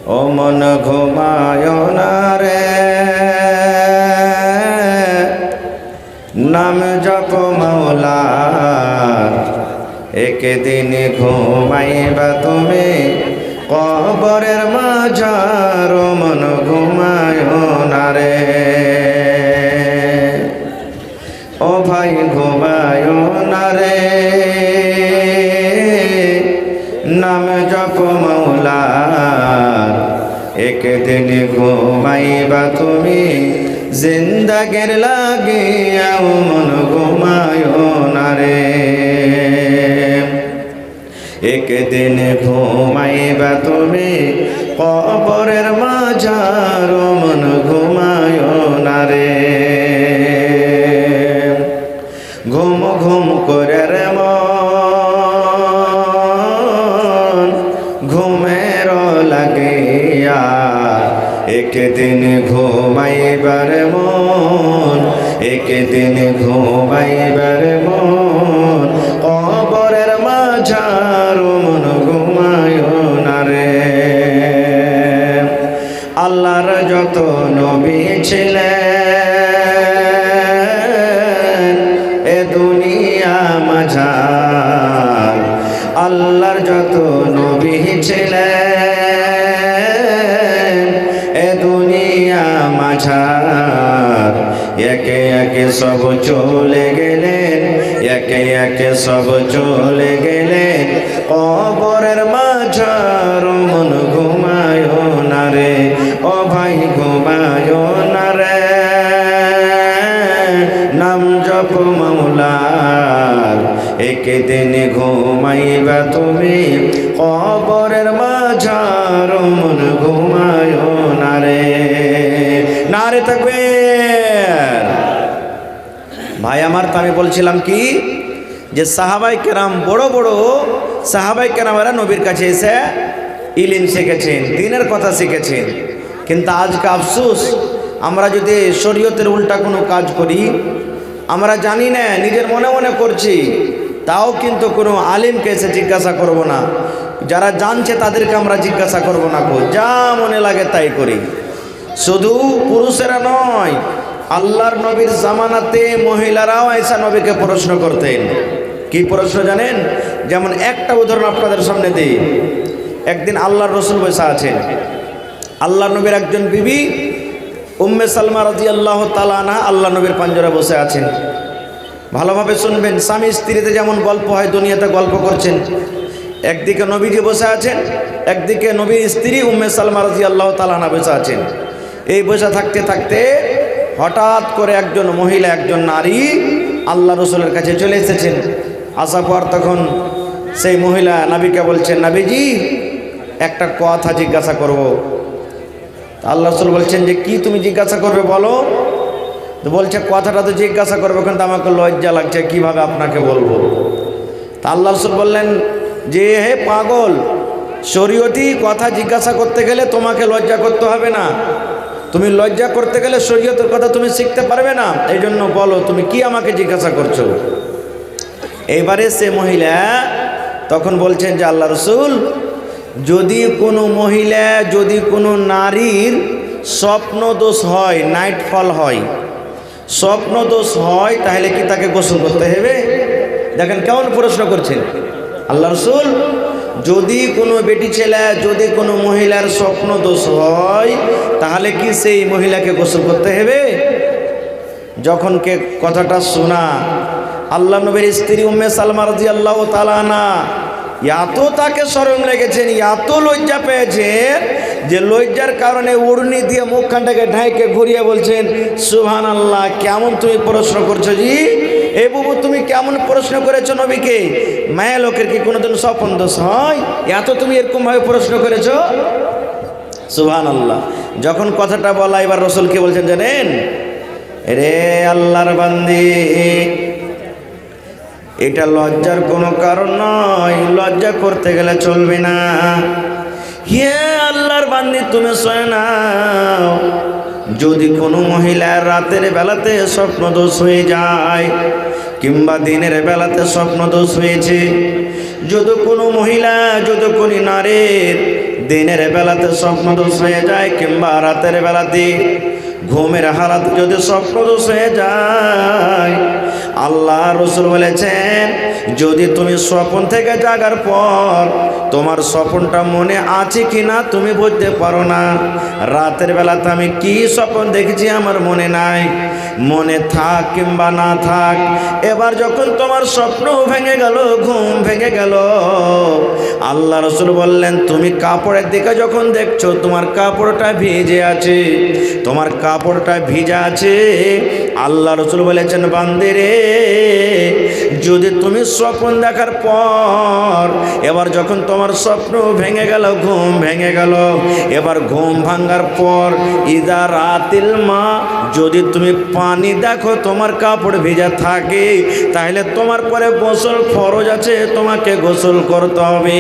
ও মন ঘুমায় না রে, নাম জপ মাওলার, একদিন ঘুমাইবা তুমি কবরের মাঝার। ও মন ঘুমায় না রে, ও ভাই ঘুমায় না রে, নাম জপ মাওলার, একদিন ঘুমাইবা তুমি জিন্দাগির লাগিয়া। ও মন ঘুমায় না রে, একদিন ঘুমাইবা তুমি কবরের মাঝার। ও মন ঘুমায় না রে, ঘুম ঘুম করে রে মন ঘুমের লাগিয়া, একদিন ঘুমাইবার মন, একদিন ঘুমাইবার মন কবরের মাঝার। ও মন ঘুমায় না রে, আল্লাহর যত নবী ছিলেন এ দুনিয়া মাঝার, আল্লাহর যত নবী ছিলেন এ দুনিয়া মাঝার, একে একে সব চলে গেলেন, একে একে সব চলে গেলেন কবরের মাঝার। ও মন ঘুমায় না রে, ও ভাই ঘুমায় না রে, নাম জপ মাওলার, একদিন ঘুমাইবা তুমি কবরের মাঝার। ও মন ঘুমায় না রে, নারে তাকবীর। ভাই আমার, তো আমি বলছিলাম কি যে সাহাবাই কেরাম, বড় বড় সাহাবাই কেরামেরা নবীর কাছে এসে ইলম শিখেছেন, দ্বীনের কথা শিখেছেন। কিন্তু আজকে আফসোস, আমরা যদি শরীয়তের উল্টা কোনো কাজ করি, আমরা জানি না, নিজের মনে মনে করছি, তাও কিন্তু কোনো আলিমকে এসে জিজ্ঞাসা করব না, যারা জানছে তাদেরকে আমরা জিজ্ঞাসা করব না, যা মনে লাগে তাই করি। শুধু পুরুষেরা নয়, আল্লাহর নবীর জামানাতে মহিলারাও এসে নবীকে প্রশ্ন করতেন। কি প্রশ্ন জানেন? যেমন একটা উদাহরণ আপনাদের সামনে দিই। একদিন আল্লাহর রসুল বসে আছেন, আল্লাহ নবীর একজন বিবি উম্মে সালমা রাদিয়াল্লাহু তাআলা আনহা আল্লাহ নবীর পাঞ্জরে বসে আছেন। ভালোভাবে শুনবেন, স্বামী স্ত্রীতে যেমন গল্প হয় দুনিয়াতে গল্প করছেন। একদিকে নবীজি বসে আছেন, একদিকে নবীর স্ত্রী উম্মে সালমা রাদিয়াল্লাহু তাআলা আনহা বসে আছেন। এই বসে থাকতে থাকতে হঠাৎ করে একজন মহিলা, একজন নারী আল্লাহ রসুলের কাছে চলে এসেছেন। আসার পর তখন সেই মহিলা নবীকে বলছেন, নবীজি একটা কথা জিজ্ঞাসা করব। আল্লাহ রসুল বলছেন যে কি তুমি জিজ্ঞাসা করবে বলো। তো বলছে কথাটা তো জিজ্ঞাসা করবো, কিন্তু আমাকে লজ্জা লাগছে, কিভাবে আপনাকে বলবো। তা আল্লাহ রসুল বললেন যে হে পাগল, শরীয়তি কথা জিজ্ঞাসা করতে গেলে তোমাকে লজ্জা করতে হবে না, তুমি লজ্জা করতে গেলে শরীয়তের কথা তুমি শিখতে পারবে না, এই জন্য বলো তুমি কি আমাকে জিজ্ঞাসা করছো। এইবারে সে মহিলা তখন বলছেন যে আল্লাহ রসুল, যদি কোনো মহিলা, যদি কোনো নারীর স্বপ্ন দোষ হয়, নাইট ফল হয়, স্বপ্ন দোষ হয়, তাহলে কি তাকে গোসল করতে হবে? দেখেন কেমন প্রশ্ন করছেন আল্লাহ রসুল। যদি কোনো বেটি ছেলে, যদি কোনো মহিলার স্বপ্ন দোষ হয়, তাহলে কি সেই মহিলাকে গোসল করতে হবে? যখন কে কথাটা শোনা, আল্লাহ নবীর স্ত্রী উম্মে সালমা রাদিয়াল্লাহু তাআলা আনহা এত তাকে শরম লেগেছেন, এত লজ্জা পেয়েছেন, যে লজ্জার কারণে উড়নি দিয়ে মুখখানটাকে ঢাইকে ঘুরিয়ে বলছেন, সুবহানাল্লাহ, কেমন তুমি প্রশ্ন করছো জি, এ বাবু তুমি কেমন প্রশ্ন করেছো নবীকে? মায়া লোকের কি কোনোদিন স্বপ্ন দোষ হয়? এত তুমি এরকমভাবে প্রশ্ন করেছো? সুবহানাল্লাহ। যখন কথাটা বলা, এবার রসুল কি বলছেন জানেন? রে আল্লাহর বান্দি, এটা লজ্জার কোনো কারণ নয়, লজ্জা করতে গেলে চলবে না। হে আল্লাহর বান্দি, তুমি শোনো না, যদি কোনো মহিলার রাতের বেলাতে স্বপ্ন দোষ হয়ে যায়, কিংবা দিনের বেলাতে স্বপ্ন দোষ হয়েছে, যদি কোনো মহিলা, যদি কোনো নারীর দিনের বেলাতে স্বপ্নদোষ হয়ে যায় কিংবা রাতের বেলাতে ঘুমের হালাত যদি স্বপ্নদোষ হয়ে যায়, আল্লাহ রসুল বলেছেন যদি তুমি স্বপ্ন থেকে জাগার পর তোমার স্বপ্নটা মনে আছে কিনা তুমি বুঝতে পারো না, রাতের বেলাতে আমি কি স্বপ্ন দেখেছি আমার মনে নাই, মনে থাক কিংবা না থাক, এবার যখন তোমার স্বপ্ন ভেঙে গেল, ঘুম ভেঙে গেল, আল্লাহ রসুল বললেন তুমি কাপড়ের দিকে যখন দেখছো তোমার কাপড়টা ভিজে আছে, তোমার কাপড়টা ভিজা আছে, আল্লাহ রসুল বলেছেন বান্দে রে, যদি তুমি স্বপ্ন দেখার পর এবার যখন তোমার স্বপ্ন ভেঙে গেল, ঘুম ভেঙে গেল, এবার ঘুম ভাঙার পর ইদা রাতিল মা, যদি তুমি পানি দেখো তোমার কাপড় ভিজা থাকে, তাহলে তোমার পরে গোসল ফরজ আছে, তোমাকে গোসল করতে হবে।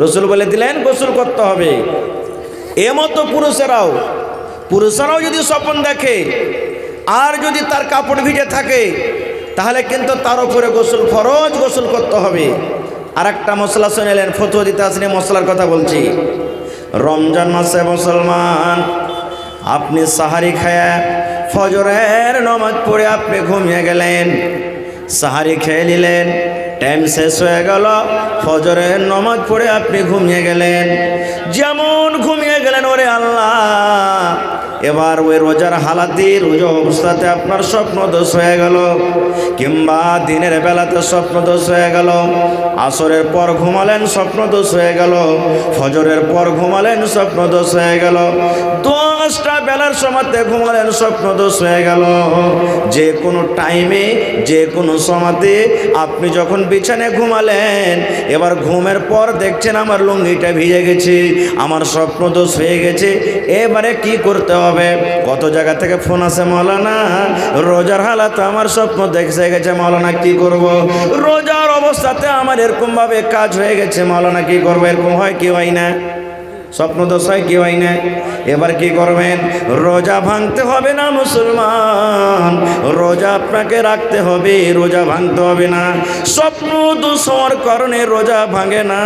রসুল বলে দিলেন গোসল করতে হবে। এমতো পুরুষেরাও যদি স্বপ্ন দেখে আর যদি তার কাপড় ভিজে থাকে তাহলে কিন্তু তার উপরে গোসল ফরজ, গোসল করতে হবে। আর একটা মশলা শুনেলেন, ফতোয়া দিতে আসলে মশলার কথা বলছি। রমজান মাসে মুসলমান আপনি সাহারি খায়া ফজরের নামাজ পড়ে আপনি ঘুমিয়ে গেলেন, সাহারি খেয়ে নিলেন, টাইম শেষ হয়ে গেল, ফজরের নামাজ পড়ে আপনি ঘুমিয়ে গেলেন, যেমন ঘুমিয়ে গেলেন ওরে আল্লাহ, এবার ওই রোজার হালাতে রোজা অবস্থাতে আপনার স্বপ্ন দোষ হয়ে গেল, কিংবা দিনের বেলাতে স্বপ্ন দোষ হয়ে গেল, আসরের পর ঘুমালেন স্বপ্ন দোষ হয়ে গেল, ফজরের পর ঘুমালেন স্বপ্ন দোষ হয়ে গেল, 10টা বেলার সময়তে ঘুমালেন স্বপ্ন দোষ হয়ে গেল, যে কোনো টাইমে যে কোনো সময়তে আপনি যখন বিছানায় ঘুমালেন, এবার ঘুমের পর দেখছেন আমার লুঙ্গিটা ভিজে গেছে, আমার স্বপ্ন দোষ হয়ে গেছে, এবারে কি করতে হবে? কত জায়গা থেকে ফোন আসে, মাওলানা রোজার হালাত আমার স্বপ্ন দেখে গেছে, মাওলানা কি করব? রোজার অবস্থাতে আমার এরকম ভাবে কাজ হয়ে গেছে, মাওলানা কি করবো? এরকম হয় কি হয় না? স্বপ্ন দোষ হয় কি হয় না? এবার কি করবেন? রোজা ভাঙতে হবে না মুসলমান, রোজা আপনাকে রাখতে হবে, রোজা ভাঙতে হবে না। স্বপ্ন দোষ হওয়ার কারণে রোজা ভাঙে না,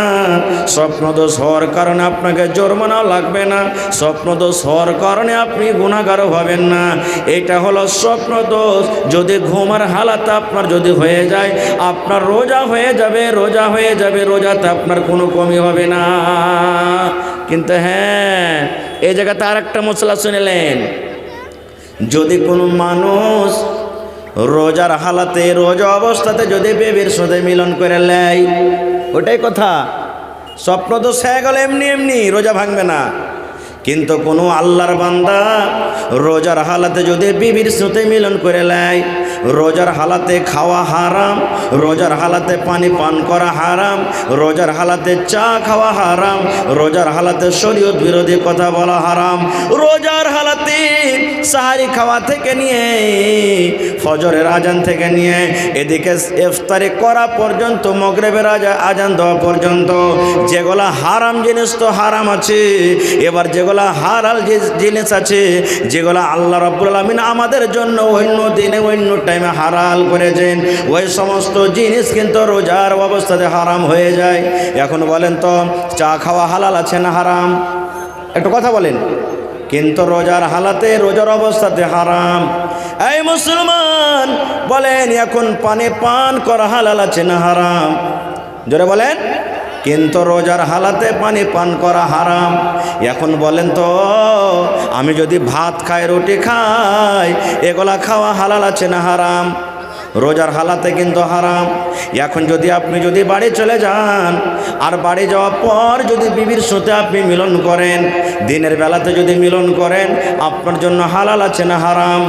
স্বপ্ন দোষ হওয়ার কারণে আপনাকে জরিমানা লাগবে না, স্বপ্ন দোষ হওয়ার কারণে আপনি গুনাহগার হবেন না। এটা হলো স্বপ্ন দোষ। যদি ঘুমার হালাত আপনার যদি হয়ে যায়, আপনার রোজা হয়ে যাবে, রোজা হয়ে যাবে, রোজাতে আপনার কোনো কমি হবে না। কিন্তু হ্যাঁ, এই জায়গাতে আর একটা মশলা শুনেলেন, যদি কোনো মানুষ রোজার হালাতে রোজা অবস্থাতে যদি বেবির সাথে মিলন করে নেয়, ওটাই কথা, স্বপ্ন তো সে গেল এমনি এমনি, রোজা ভাঙবে না। কিন্তু কোনো আল্লাহর বান্দা রোজার হালাতে যদি বিবির সাথে মিলন করে নেয়, রোজার হালাতে খাওয়া হারাম, রোজার হালাতে পানি পান করা হারাম, রোজার হালাতে চা খাওয়া হারাম, রোজার হালাতে শরীয়ত বিরোধী কথা বলা হারাম, রোজার হালাতে সাহারি খাওয়া থেকে নিয়ে ফজরের আজান থেকে নিয়ে এদিকে ইফতারি করা পর্যন্ত, মাগরিবের আজান দেওয়া পর্যন্ত যেগুলা হারাম জিনিস তো হারাম আছে, এবার যেগুলা হালাল জিনিস আছে, যেগুলা আল্লাহ রাব্বুল আলামিন আমাদের জন্য অন্য দিনে অন্য টাইমে হালাল করেছেন, ওই সমস্ত জিনিস কিন্তু রোজার অবস্থাতে হারাম হয়ে যায়। এখন বলেন তো, চা খাওয়া হালাল আছে না হারাম? একটু কথা বলেন। কিন্তু রোজার হালাতে রোজার অবস্থাতে হারাম। এই মুসলমান বলেন, এখন পানি পান করা হালাল আছে না হারাম? জোরে বলেন। কিন্তু রোজার হালাতে পানি পান করা হারাম। এখন বলেন তো, আমি যদি ভাত খাই, রুটি খাই, এগুলা খাওয়া হালাল আছে না হারাম? রোজার হালাতে কিন্তু হারাম। এখন যদি আপনি যদি বাড়ি চলে যান, আর বাড়ি যাওয়ার পর যদি বিবির সাথে আপনি মিলন করেন, দিনের বেলাতে যদি মিলন করেন, আপনার জন্য হালাল আছে না হারাম?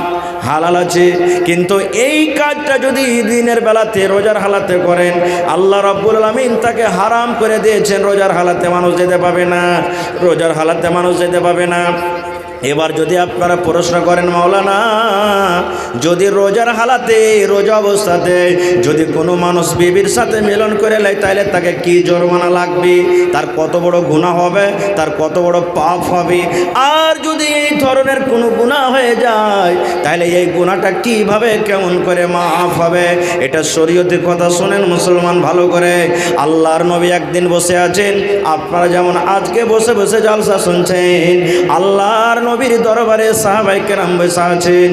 হালাল আছে। কিন্তু এই কাজটা যদি দিনের বেলাতে রোজার হালাতে করেন, আল্লাহ রাব্বুল আলামিন তাকে হারাম করে দিয়েছেন। রোজার হালাতে মানুষ যেতে পাবে না, রোজার হালাতে মানুষ যেতে পাবে না। এবার যদি আপনারা প্রশ্ন করেন মাওলানা, যদি রোজার হালাতে রোজা অবস্থাতে যদি কোনো মানুষ বিবির সাথে মিলন করে নেয় তাহলে তাকে কি জরিমানা লাগবে, তার কত বড় গুনাহ হবে, তার কত বড় পাপ হবে? আর যদি এই ধরনের কোনো গুনাহ হয়ে যায় তাহলে এই গুনাহটা কিভাবে কেমন করে মাফ হবে? এটা শরীয়তের কথা শোনেন মুসলমান ভালো করে। আল্লাহর নবী একদিন বসে আছেন, আপনারা যেমন আজকে বসে বসে জালসা শুনছেন, আল্লাহর নবীর দরবারে সাহাবায়ে কেরাম বসে আছেন।